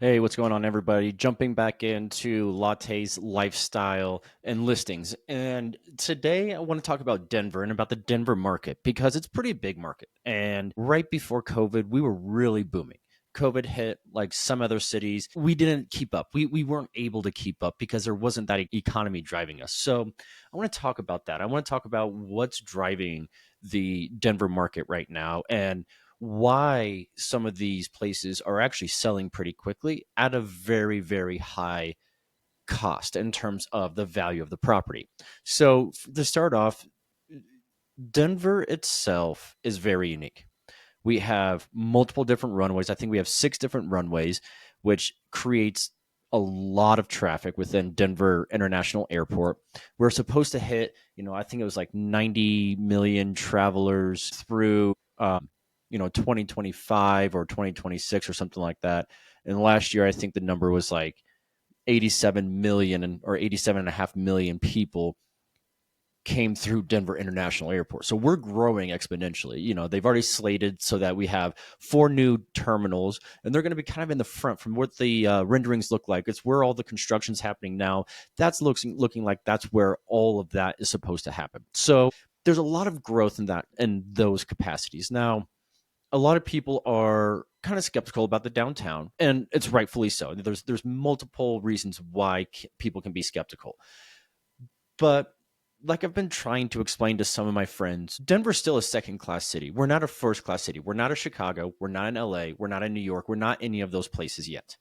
Hey, what's going on, everybody? Jumping back into Latte's lifestyle and listings. And today I want to talk about Denver and about the Denver market because it's a pretty big market. And right before COVID, we were really booming. COVID hit like some other cities. We didn't keep up. We weren't able to keep up because there wasn't that economy driving us. So I want to talk about that. I want to talk about what's driving the Denver market right now and why some of these places are actually selling pretty quickly at a very, very high cost in terms of the value of the property. So, to start off, Denver itself is very unique. We have multiple different runways. I think we have 6 different runways, which creates a lot of traffic within Denver International Airport. We're supposed to hit, I think it was like 90 million travelers through 2025 or 2026 or something like that. And last year, I think the number was like 87 million or 87.5 million people came through Denver International Airport. So we're growing exponentially. They've already slated so that we have 4 new terminals, and they're going to be kind of in the front from what the renderings look like. It's where all the construction's happening now. That's looking like that's where all of that is supposed to happen. So there's a lot of growth in those capacities. Now, a lot of people are kind of skeptical about the downtown, and it's rightfully so. There's multiple reasons why people can be skeptical. But like I've been trying to explain to some of my friends, Denver's still a second class city. We're not a first class city. We're not a Chicago. We're not in LA. We're not in New York. We're not any of those places yet.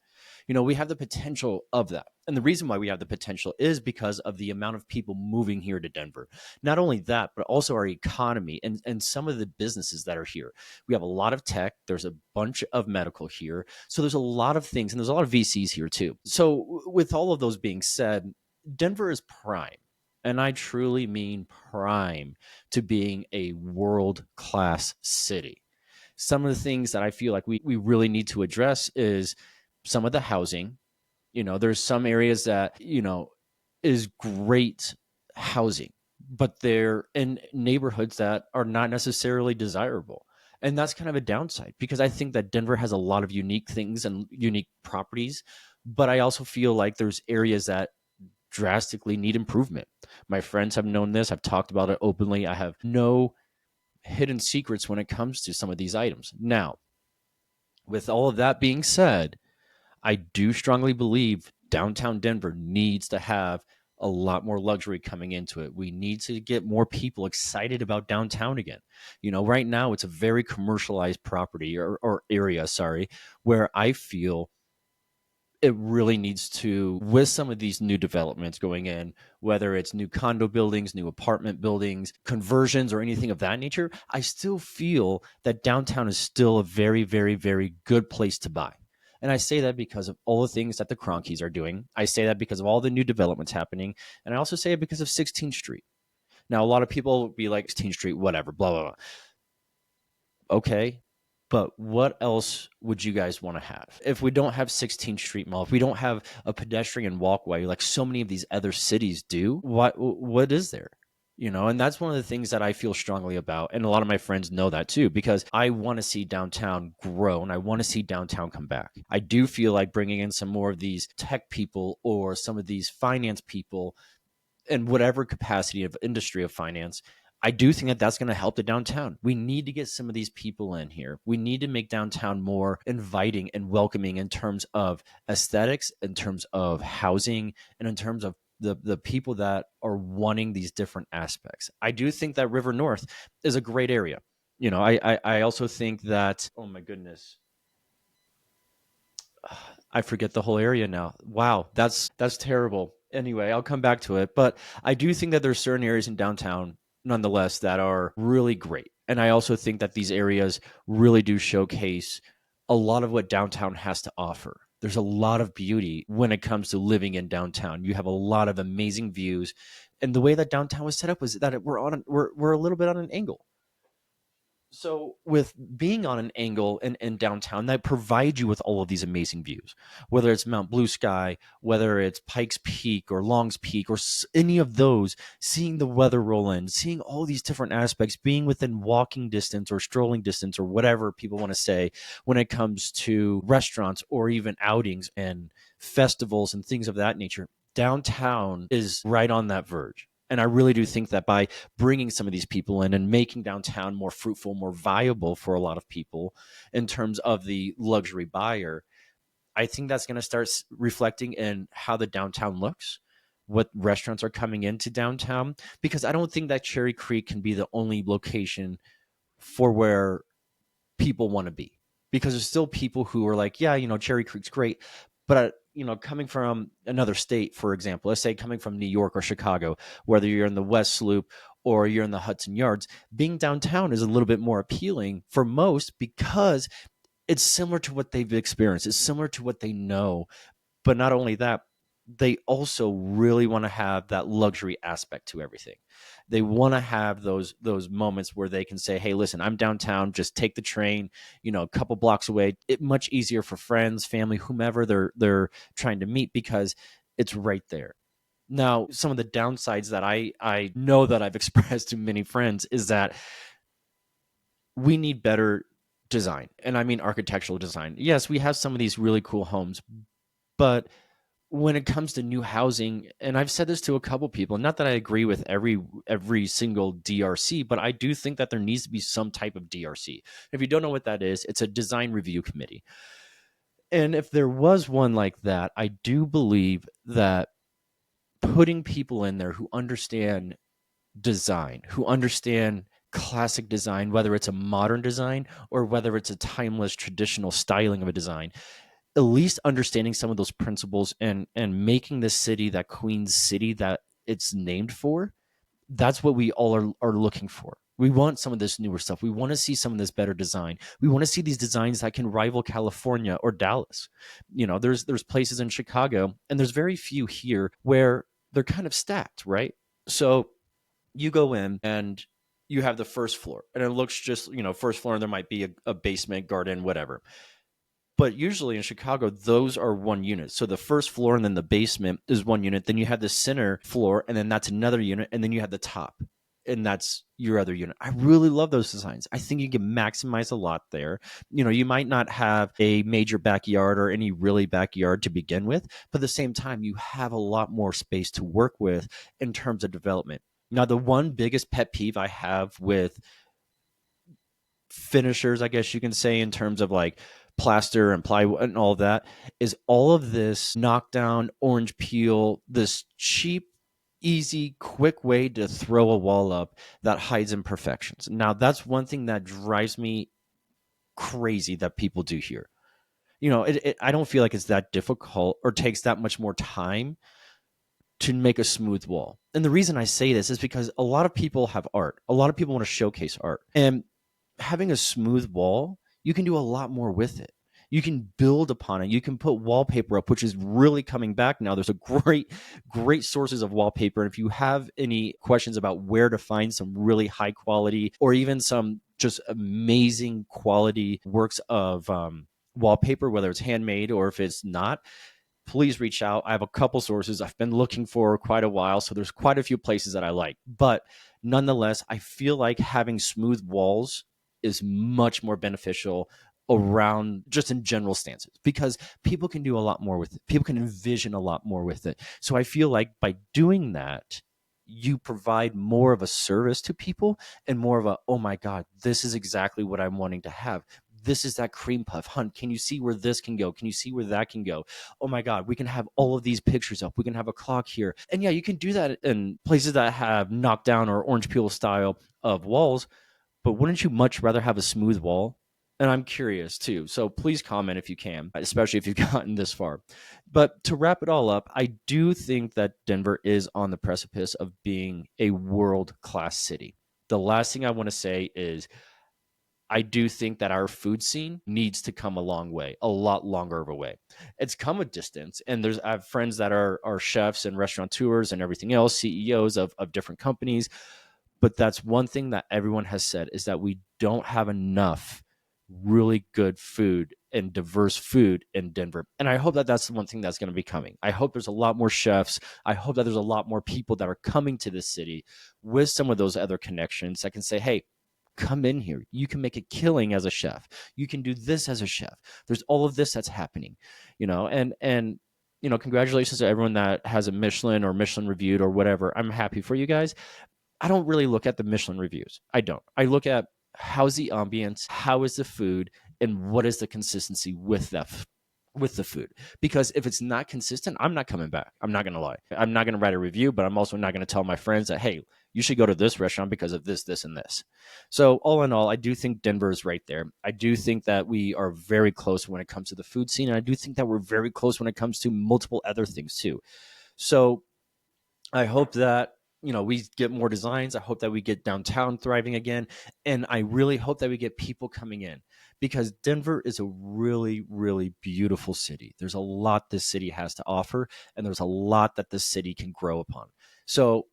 We have the potential of that. And the reason why we have the potential is because of the amount of people moving here to Denver. Not only that, but also our economy and some of the businesses that are here. We have a lot of tech. There's a bunch of medical here. So there's a lot of things, and there's a lot of VCs here too. So with all of those being said, Denver is prime. And I truly mean prime to being a world class city. Some of the things that I feel like we really need to address is some of the housing. There's some areas that, is great housing, but they're in neighborhoods that are not necessarily desirable. And that's kind of a downside because I think that Denver has a lot of unique things and unique properties, but I also feel like there's areas that drastically need improvement. My friends have known this. I've talked about it openly. I have no hidden secrets when it comes to some of these items. Now, with all of that being said, I do strongly believe downtown Denver needs to have a lot more luxury coming into it. We need to get more people excited about downtown again. Right now it's a very commercialized property or area, sorry, where I feel it really needs to, with some of these new developments going in, whether it's new condo buildings, new apartment buildings, conversions, or anything of that nature, I still feel that downtown is still a very, very, very good place to buy. And I say that because of all the things that the Cronkies are doing. I say that because of all the new developments happening. And I also say it because of 16th Street. Now, a lot of people will be like, 16th Street, whatever, blah, blah, blah. Okay, but what else would you guys want to have? If we don't have 16th Street Mall, if we don't have a pedestrian walkway like so many of these other cities do, what is there? And that's one of the things that I feel strongly about. And a lot of my friends know that too, because I want to see downtown grow and I want to see downtown come back. I do feel like bringing in some more of these tech people or some of these finance people in whatever capacity of industry of finance, I do think that that's going to help the downtown. We need to get some of these people in here. We need to make downtown more inviting and welcoming in terms of aesthetics, in terms of housing, and in terms of the people that are wanting these different aspects. I do think that River North is a great area. I also think that, oh my goodness, I forget the whole area now. Wow, that's terrible. Anyway, I'll come back to it, but I do think that there's certain areas in downtown nonetheless that are really great. And I also think that these areas really do showcase a lot of what downtown has to offer. There's a lot of beauty when it comes to living in downtown. You have a lot of amazing views, and the way that downtown was set up was that we're a little bit on an angle. So with being on an angle in downtown, that provides you with all of these amazing views, whether it's Mount Blue Sky, whether it's Pikes Peak or Long's Peak or any of those, seeing the weather roll in, seeing all these different aspects, being within walking distance or strolling distance or whatever people want to say when it comes to restaurants or even outings and festivals and things of that nature. Downtown is right on that verge. And I really do think that by bringing some of these people in and making downtown more fruitful, more viable for a lot of people in terms of the luxury buyer, I think that's going to start reflecting in how the downtown looks, what restaurants are coming into downtown, because I don't think that Cherry Creek can be the only location for where people want to be, because there's still people who are like, yeah, Cherry Creek's great, but coming from another state, for example, let's say coming from New York or Chicago, whether you're in the West Loop or you're in the Hudson Yards, being downtown is a little bit more appealing for most because it's similar to what they've experienced. It's similar to what they know. But not only that, they also really want to have that luxury aspect to everything. They want to have those moments where they can say, "Hey, listen, I'm downtown. Just take the train. A couple blocks away. It much easier for friends, family, whomever they're trying to meet because it's right there." Now, some of the downsides that I know that I've expressed to many friends is that we need better design, and I mean architectural design. Yes, we have some of these really cool homes, but when it comes to new housing, and I've said this to a couple people, not that I agree with every single DRC, but I do think that there needs to be some type of DRC. If you don't know what that is, it's a design review committee. And if there was one like that, I do believe that putting people in there who understand design, who understand classic design, whether it's a modern design or whether it's a timeless traditional styling of a design, at least understanding some of those principles and making this city that Queen's City that it's named for, that's what we all are looking for. We want some of this newer stuff. We want to see some of this better design. We want to see these designs that can rival California or Dallas. There's places in Chicago, and there's very few here where they're kind of stacked, right? So you go in and you have the first floor, and it looks just, first floor, and there might be a basement, garden, whatever. But usually in Chicago, those are one unit. So the first floor and then the basement is one unit. Then you have the center floor, and then that's another unit. And then you have the top, and that's your other unit. I really love those designs. I think you can maximize a lot there. You might not have a major backyard or any really backyard to begin with, but at the same time, you have a lot more space to work with in terms of development. Now, the one biggest pet peeve I have with finishers, I guess you can say, in terms of like plaster and plywood and all of that, is all of this knockdown orange peel, this cheap, easy, quick way to throw a wall up that hides imperfections. Now, that's one thing that drives me crazy that people do here. I don't feel like it's that difficult or takes that much more time to make a smooth wall. And the reason I say this is because a lot of people have art. A lot of people want to showcase art. And having a smooth wall, you can do a lot more with it. You can build upon it. You can put wallpaper up, which is really coming back now. There's a great sources of wallpaper. And if you have any questions about where to find some really high quality or even some just amazing quality works of wallpaper, whether it's handmade or if it's not, please reach out. I have a couple sources I've been looking for quite a while, so there's quite a few places that I like. But nonetheless, I feel like having smooth walls is much more beneficial around just in general stances because people can do a lot more with it. People can envision a lot more with it. So I feel like by doing that, you provide more of a service to people and more of a, oh my God, this is exactly what I'm wanting to have. This is that cream puff. Hunt, can you see where this can go? Can you see where that can go? Oh my God, we can have all of these pictures up. We can have a clock here. And yeah, you can do that in places that have knockdown or orange peel style of walls, but wouldn't you much rather have a smooth wall? And I'm curious too. So please comment if you can, especially if you've gotten this far. But to wrap it all up, I do think that Denver is on the precipice of being a world-class city. The last thing I want to say is I do think that our food scene needs to come a long way, a lot longer of a way. It's come a distance, and I have friends that are chefs and restaurateurs and everything else, CEOs of different companies. But that's one thing that everyone has said, is that we don't have enough really good food and diverse food in Denver. And I hope that that's the one thing that's going to be coming. I hope there's a lot more chefs. I hope that there's a lot more people that are coming to this city with some of those other connections that can say, hey, come in here. You can make a killing as a chef. You can do this as a chef. There's all of this that's happening, and congratulations to everyone that has a Michelin or Michelin reviewed or whatever. I'm happy for you guys. I don't really look at the Michelin reviews. I don't. I look at how's the ambience, how is the food, and what is the consistency with with the food. Because if it's not consistent, I'm not coming back. I'm not going to lie. I'm not going to write a review, but I'm also not going to tell my friends that, hey, you should go to this restaurant because of this, this, and this. So all in all, I do think Denver is right there. I do think that we are very close when it comes to the food scene. And I do think that we're very close when it comes to multiple other things too. So I hope that we get more designs. I hope that we get downtown thriving again. And I really hope that we get people coming in, because Denver is a really, really beautiful city. There's a lot this city has to offer, and there's a lot that this city can grow upon. So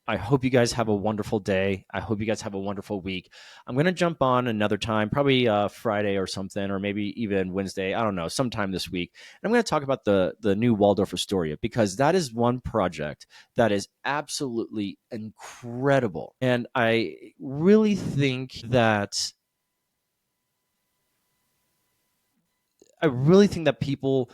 I hope you guys have a wonderful day. I hope you guys have a wonderful week. I'm going to jump on another time, probably Friday or something, or maybe even Wednesday. I don't know, sometime this week. And I'm going to talk about the new Waldorf Astoria, because that is one project that is absolutely incredible. And I really think that people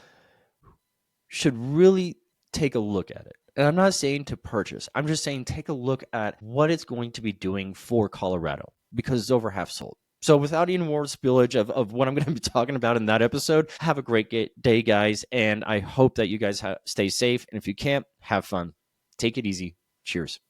should really take a look at it. And I'm not saying to purchase. I'm just saying take a look at what it's going to be doing for Colorado, because it's over half sold. So without any more spillage of what I'm going to be talking about in that episode, have a great day, guys. And I hope that you guys stay safe. And if you can't, have fun. Take it easy. Cheers.